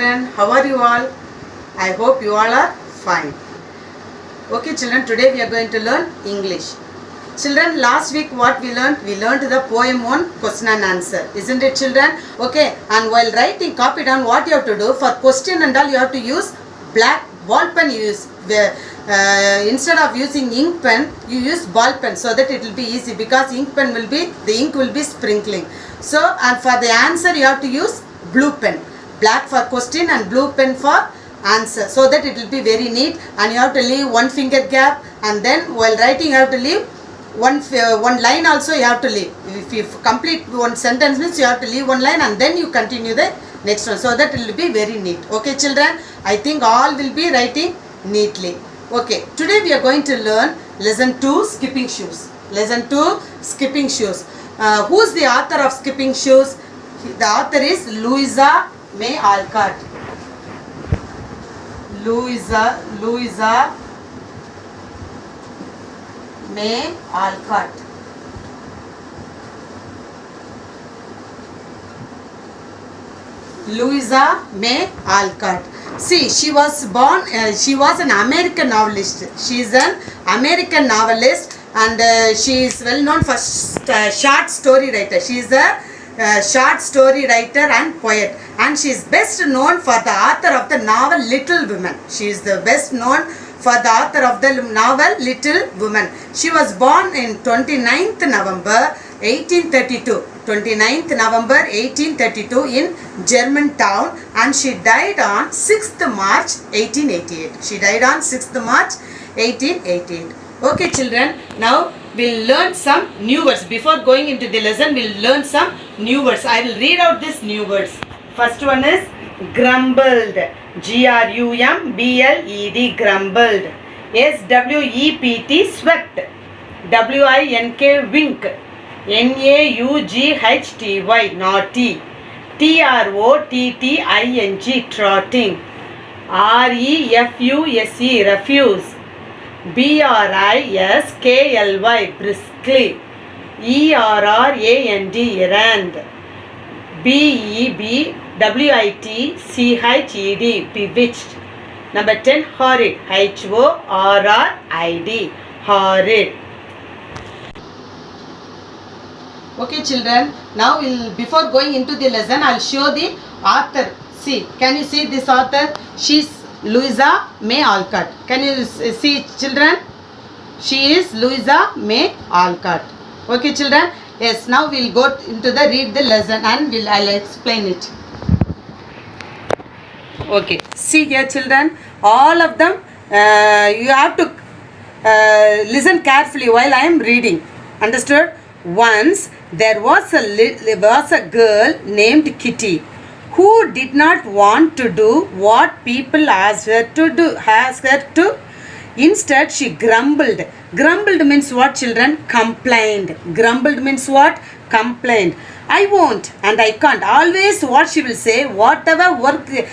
children, how are you all? I hope you all are fine. Okay children, today we are going to learn English. Children, last week what we learned? We learned the poem on question and answer, isn't it children? Okay, and while writing, copy down what you have to do. For question and all, you have to use black ball pen. Instead of using ink pen, you use ball pen, so that it will be easy, because ink pen will be, the ink will be sprinkling. So, and for the answer you have to use blue pen. Black for question and blue pen for answer, so that it will be very neat. And you have to leave one finger gap, and then while writing you have to leave one line also you have to leave. If you complete one sentence means you have to leave one line, and then you continue the next one, so that it will be very neat. Okay children, I think all will be writing neatly. Okay, today we are going to learn lesson 2, skipping shoes. Lesson 2, skipping shoes. Who is the author of skipping shoes? The author is Louisa May Alcott. Louisa May Alcott. Louisa May Alcott. See, she was born, she was an American novelist. She is an American novelist, and she is well known for short story writer. She is a short story writer and poet, and she is best known for the author of the novel Little Women. She is the best known for the author of the novel Little Women. She was born in 29th November 1832. 29th November 1832 in Germantown, and she died on 6th March 1888. She died on 6th March 1888. Okay children, now we'll learn some new words. Before going into the lesson, we'll learn some new words. I will read out these new words. First one is grumbled. Grumbled. Grumbled. Swept. Swept. Wink. Wink. Naughty. Naughty. Trotting. Trotting. Refuse. Refuse. Briskly. Briskly. Errand. Errand. Bewitched. Bewitched. Number 10, horrid. Horrid. Horrid. Okay children, now before going into the lesson, I'll show the author. See, can you see this author? She's Louisa May Alcott. Can you see children? She is Louisa May Alcott. Okay children, yes, now we'll go into the read the lesson, and I'll explain it. Okay, see here children, all of them you have to listen carefully while I am reading. Understood? Once there was a girl named Kitty who did not want to do what people asked her to do. Instead, she grumbled. Grumbled means what children? Complained. Grumbled means what? Complained. I won't and I can't. Always what she will say, whatever work the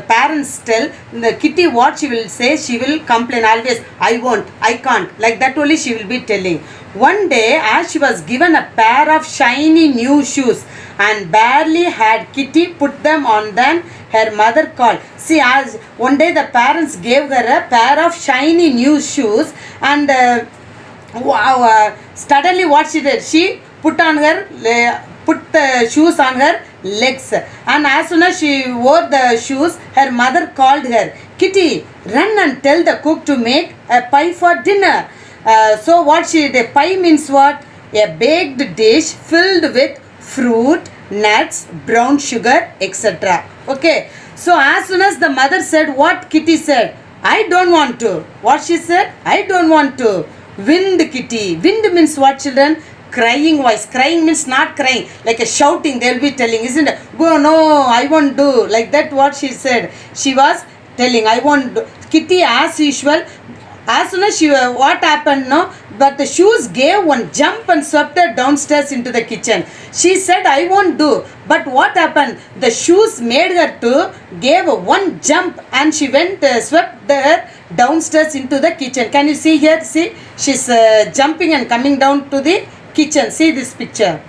parents tell, the Kitty what she will say, she will complain always. I won't, I can't. Like that only she will be telling. One day, as she was given a pair of shiny new shoes, and barely had Kitty put them on, then her mother called. See, as one day the parents gave her a pair of shiny new shoes, and suddenly what she did? She put the shoes on her legs, and as soon as she wore the shoes, her mother called her. Kitty, run and tell the cook to make a pie for dinner. So what she did? Pie means what? A baked dish filled with fruit, nuts, brown sugar, etc. Okay. So as soon as the mother said what Kitty said, I don't want to. What she said? I don't want to. Wind, Kitty. Wind means what children? Crying voice. Crying means not crying, like a shouting they will be telling, isn't it? Go, no, I won't do. Like that what she said. She was telling, I won't do. Kitty as usual. As soon as she, what happened, no? But the shoes gave one jump and swept her downstairs into the kitchen. She said, I won't do. But what happened? The shoes made her to gave one jump, and she went, swept her downstairs into the kitchen. Can you see here? See, she's jumping and coming down to the kitchen. See this picture.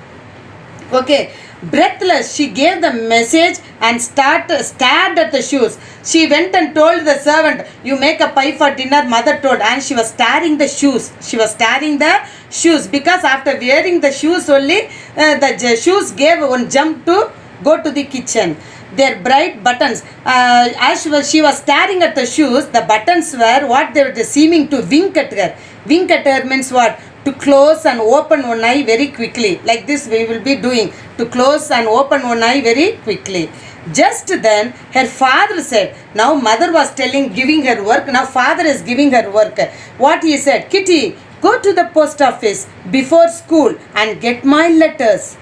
Okay. Breathless, she gave the message and stared at the shoes. She went and told the servant, "You make a pie for dinner," mother told. And she was staring the shoes. She was staring the shoes because after wearing the shoes only, the shoes gave one jump to go to the kitchen. Their bright buttons. As she was staring at the shoes, the buttons were what they were seeming to wink at her. Wink at her means what? To close and open one eye very quickly. Like this we will be doing. To close and open one eye very quickly. Just then her father said, now mother was giving her work. Now father is giving her work. What he said? "Kitty, go to the post office before school and get my letters."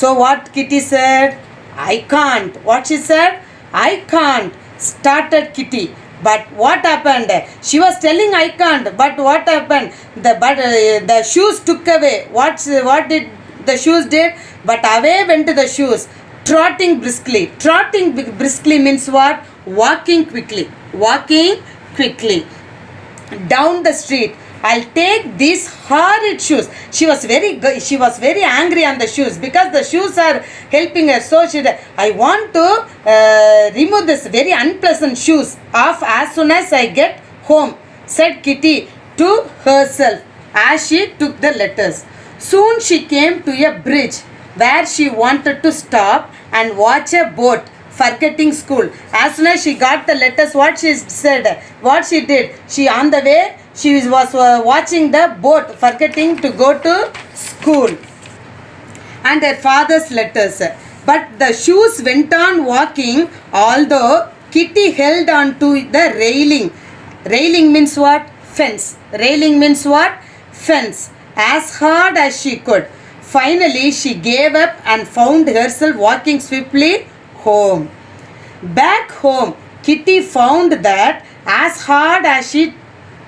So what Kitty said? "I can't." What she said? "I can't," started Kitty. But what happened? She was telling I can't. But what happened? The shoes took away. What did the shoes did? But away went the shoes, trotting briskly. Trotting briskly means what? Walking quickly. Walking quickly down the street. "I'll take these horrid shoes." She was very angry on the shoes because the shoes are helping her. So she said, "I want to remove this very unpleasant shoes off as soon as I get home," said Kitty to herself as she took the letters. Soon she came to a bridge where she wanted to stop and watch a boat forgetting school. As soon as she got the letters, what she said, what she did, she on the way, she was watching the boat forgetting to go to school and her father's letters. But the shoes went on walking, although Kitty held on to the railing. Railing means what? Fence. Railing means what? Fence. As hard as she could. Finally, she gave up and found herself walking swiftly home. Back home, Kitty found that as hard as she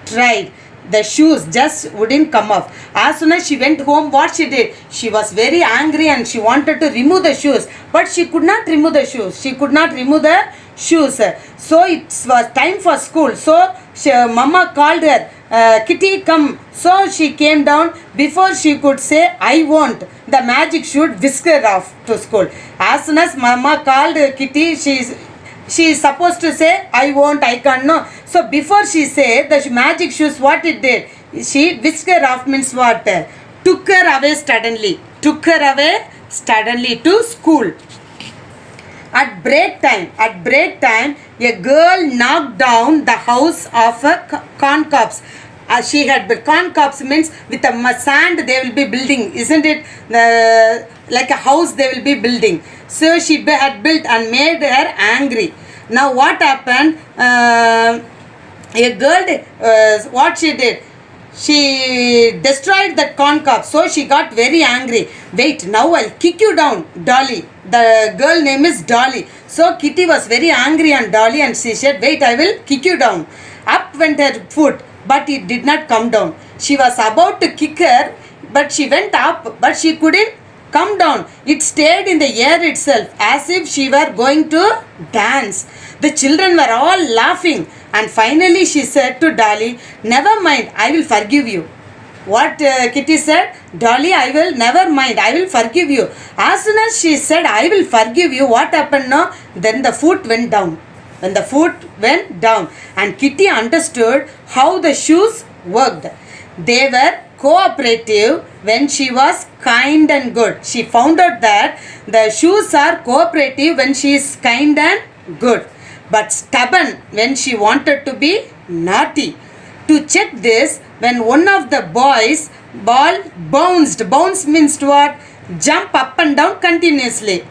tried, the shoes just wouldn't come off. As soon as she went home, what she did? She was very angry and she wanted to remove the shoes. But she could not remove the shoes. She could not remove the shoes. So it was time for school. So Mama called her, "Kitty, come." So she came down. Before she could say, "I won't," the magic shoe whisked her off to school. As soon as Mama called Kitty, she is supposed to say, "I won't, I can't." No. So before she said the magic shoes, what it did? She whisked her off means what? Took her away suddenly. Took her away suddenly to school. At break time, a girl knocked down the house of a corn cobs. She had corn cobs means with a sand they will be building, isn't it? Like a house they will be building. So she had built and made her angry. Now what happened? A girl, what she did? She destroyed that corn cob. So she got very angry. "Wait, now I'll kick you down, Dolly." The girl name is Dolly. So Kitty was very angry on Dolly and she said, "Wait, I will kick you down." Up went her foot, but it did not come down. She was about to kick her, but she went up, but she couldn't come down. It stayed in the air itself as if she were going to dance. The children were all laughing and finally she said to Dolly, "Never mind, I will forgive you." What Kitty said? "Dolly, I will never mind, I will forgive you." As soon as she said, "I will forgive you," what happened now? Then the foot went down. When the foot went down and Kitty understood how the shoes worked. They were cooperative when she was kind and good. She found out that the shoes are cooperative when she is kind and good, but stubborn when she wanted to be naughty. To check this, when one of the boys' ball bounced. Bounce means what? Jump up and down continuously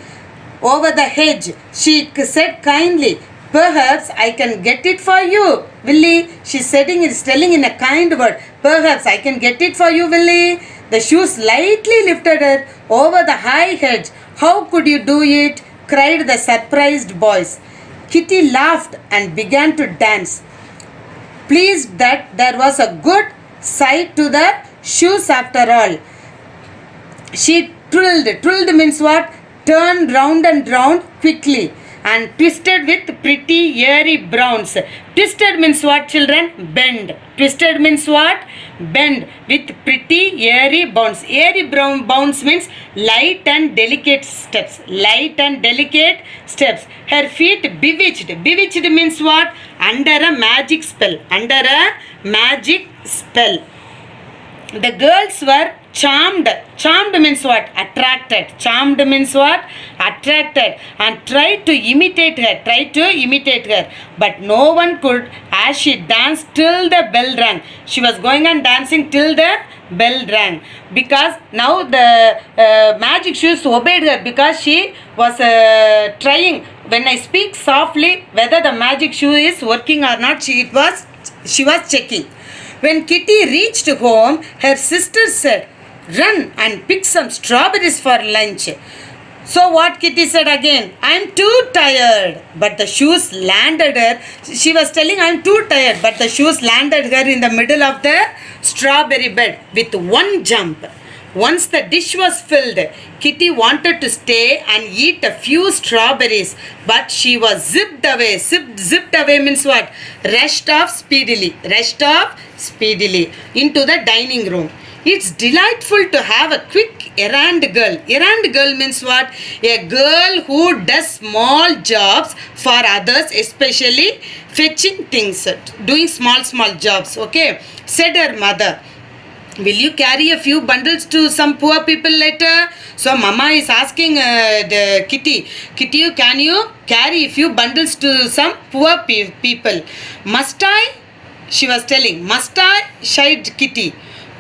over the hedge. She said kindly, "Perhaps I can get it for you, Willie." She's telling in a kind word. "Perhaps I can get it for you, Willie." The shoe slightly lifted her over the high hedge. "How could you do it?" cried the surprised boys. Kitty laughed and began to dance, pleased that there was a good side to the shoes after all. She twirled. Twirled means what? Turned round and round quickly. and twisted with pretty airy browns. Twisted means what, children? Bend. Twisted means what? Bend with pretty airy bounds. Airy brown bounds means light and delicate steps. Light and delicate steps. Her feet bewitched. Bewitched means what? Under a magic spell. Under a magic spell. The girls were charmed. Charmed means what? Attracted. Charmed means what? Attracted. And tried to imitate her. Tried to imitate her. But no one could, as she danced till the bell rang. She was going on dancing till the bell rang. Because now the magic shoes obeyed her, because she was trying. When I speak softly, whether the magic shoe is working or not, she was checking. When Kitty reached home, her sister said, "Run and pick some strawberries for lunch." So what Kitty said again? "I'm too tired." But the shoes landed her. She was telling, "I'm too tired." But the shoes landed her in the middle of the strawberry bed with one jump. Once the dish was filled, Kitty wanted to stay and eat a few strawberries, but she was zipped away. Zipped away means what? Rushed off speedily. Rushed off speedily into the dining room. It's delightful to have a quick errand girl. Errand girl means what? A girl who does small jobs for others, especially fetching things, doing small jobs. Okay, said her mother. "Will you carry a few bundles to some poor people later?" So Mama is asking the Kitty, can you carry a few bundles to some poor people? "Must I?" she was telling. "Must I?" shied Kitty,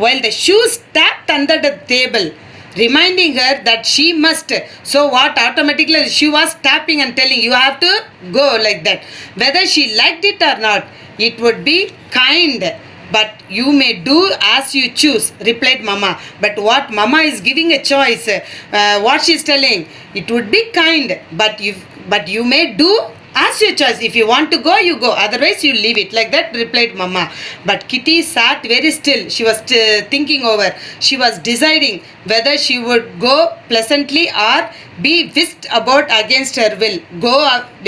while the shoes tapped under the table, reminding her that she must. So what? Automatically she was tapping and telling, you have to go, like that. Whether she liked it or not, it would be kind. "But you may do as you choose," replied Mama. But what Mama is giving a choice. What she is telling, it would be kind, but you may do as your choice. If you want to go, you go. Otherwise, you leave it. Like that, replied Mama. But Kitty sat very still. She was thinking over. She was deciding whether she would go pleasantly or be whisked about against her will. Go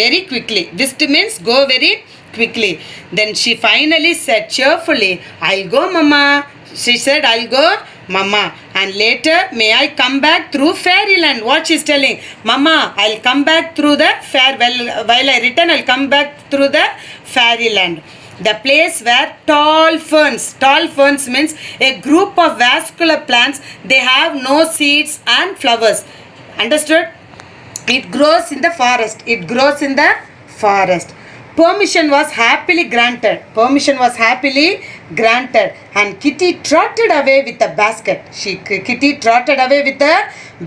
very quickly. Whisked means go very quickly. Then she finally said cheerfully, "I'll go, Mama." She said, "I'll go, Mama. And later, may I come back through fairyland?" What she's telling, "Mama, I'll come back through the while I return, I'll come back through the fairyland." The place where tall ferns. Tall ferns means a group of vascular plants. They have no seeds and flowers. Understood? It grows in the forest. It grows in the forest. Permission was happily granted. Permission was happily granted. And Kitty trotted away with a basket. Kitty trotted away with a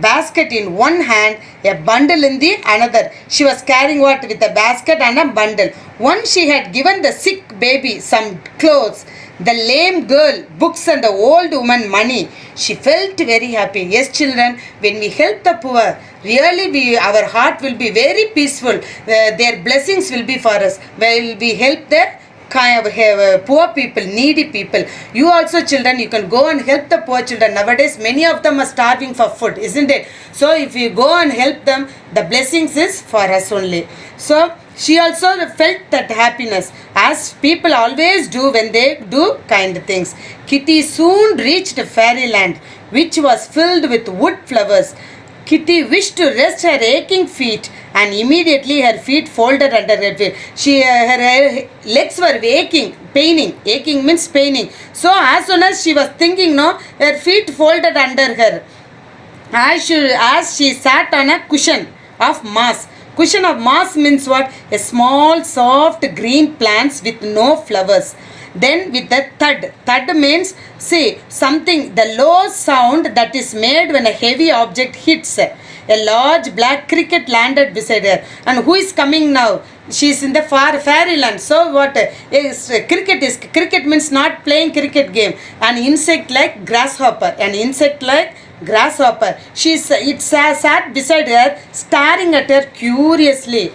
basket in one hand, a bundle in the another. She was carrying what? With a basket and a bundle. Once she had given the sick baby some clothes, the lame girl books, and the old woman money. She felt very happy. Yes, children, when we help the poor, really our heart will be very peaceful. Their blessings will be for us. While we help the poor people, needy people. You also, children, you can go and help the poor children. Nowadays, many of them are starving for food, isn't it? So if you go and help them, the blessings is for us only. So she also felt that happiness, as people always do when they do kind things. Kitty soon reached fairyland, which was filled with wood flowers. Kitty wished to rest her aching feet, and immediately her feet folded under her feet. Her legs were paining. Aching means paining. So as soon as she was thinking, her feet folded under her, as she sat on a cushion of moss. Cushion of moss means what? A small, soft green plants with no flowers. Then with the thud means, see, something, the low sound that is made when a heavy object hits. A large black cricket landed beside her. And who is coming now? She is in the fairyland. So what is cricket? Cricket means not playing cricket game. An insect like grasshopper. An insect like grasshopper. It sat beside her, staring at her curiously.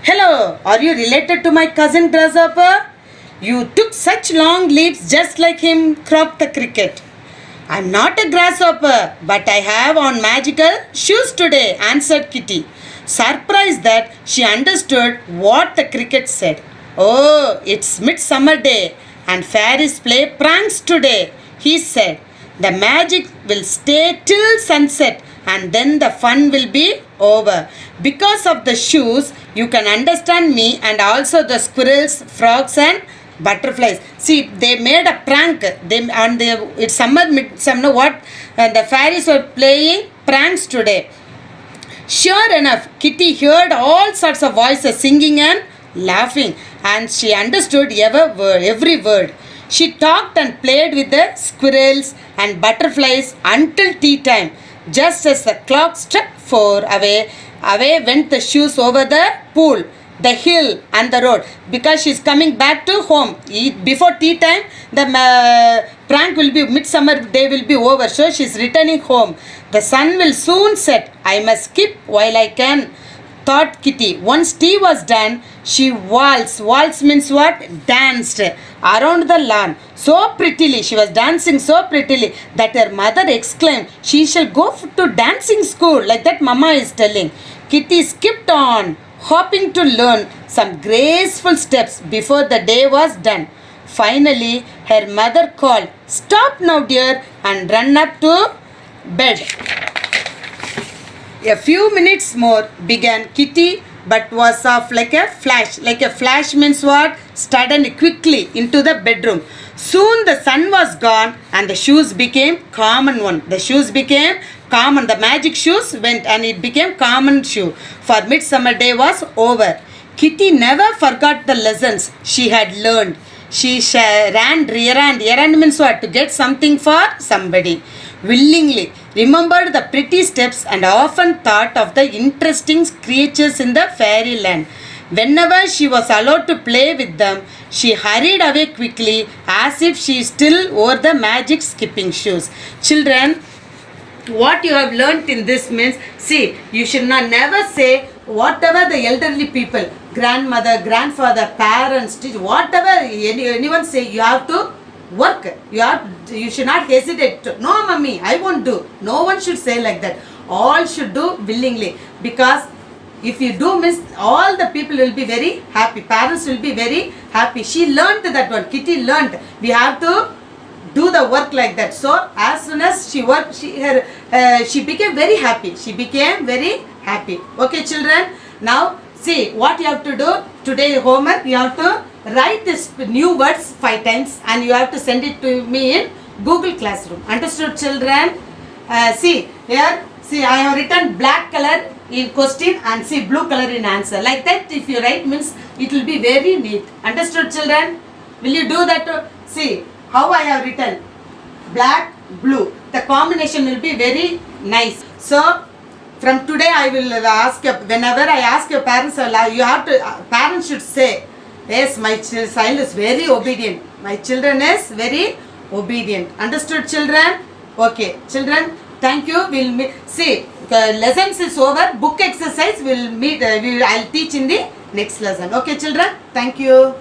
"Hello, are you related to my cousin Grasshopper? You took such long leaps just like him," croaked the cricket. I'm not a grasshopper, but I have on magical shoes today, answered Kitty, surprised that she understood what the cricket said. Oh, it's midsummer day, and fairies play pranks today, he said. The magic will stay till sunset, and then the fun will be over. Because of the shoes, you can understand me and also the squirrels, frogs, and butterflies. See, they made a prank. It's summer, midsummer. What the fairies were playing pranks today. Sure enough, Kitty heard all sorts of voices singing and laughing, and she understood every word. She talked and played with the squirrels and butterflies until tea time. Just as the clock struck 4, away went the shoes over the pool, the hill, and the road, because she's coming back to home. Before tea time, the prank will be, midsummer day will be over, so she's returning home. The sun will soon set. I must skip while I can, thought Kitty. Once tea was done, she waltzed. Waltz means what? Danced around the lawn so prettily. She was dancing so prettily that her mother exclaimed, "She shall go to dancing school," like that Mama is telling. Kitty skipped on, hoping to learn some graceful steps before the day was done. Finally, her mother called, "Stop now, dear," and ran up to bed. A few minutes more began Kitty, but was off like a flash. Like a flash means what? Started quickly into the bedroom. Soon the sun was gone and the shoes became common one. The shoes became common. The magic shoes went and it became common shoe. For midsummer day was over. Kitty never forgot the lessons she had learned. She ran errand. Errand means what? To get something for somebody. Willingly remembered the pretty steps and often thought of the interesting creatures in the fairyland. Whenever she was allowed to play with them, she hurried away quickly as if she still wore the magic skipping shoes. Children, what you have learnt in this means, see, you should not never say whatever the elderly people, grandmother, grandfather, parents, teacher, whatever anyone say, you have to work. You should not hesitate to, no mummy, I won't do. No one should say like that. All should do willingly, because if you do miss, all the people will be very happy. Parents will be very happy. She learnt that one. Kitty learnt. We have to do the work like that. So as soon as she worked, she became very happy. She became very happy. Okay, children. Now see what you have to do. Today homework, you have to write this new words 5 times and you have to send it to me in Google Classroom. Understood, children? See here. See, I have written black color in question and see blue color in answer. Like that, if you write means it will be very neat. Understood, children? Will you do that? See how I have written black, blue. The combination will be very nice. So from today I will ask you, whenever I ask your parents, you have to, parents should say, yes, my child is very obedient. My children is very obedient. Understood, children? Okay, children, thank you. We'll meet. See, the lessons is over. Book exercise will meet. I'll teach in the next lesson. Okay, children? Thank you.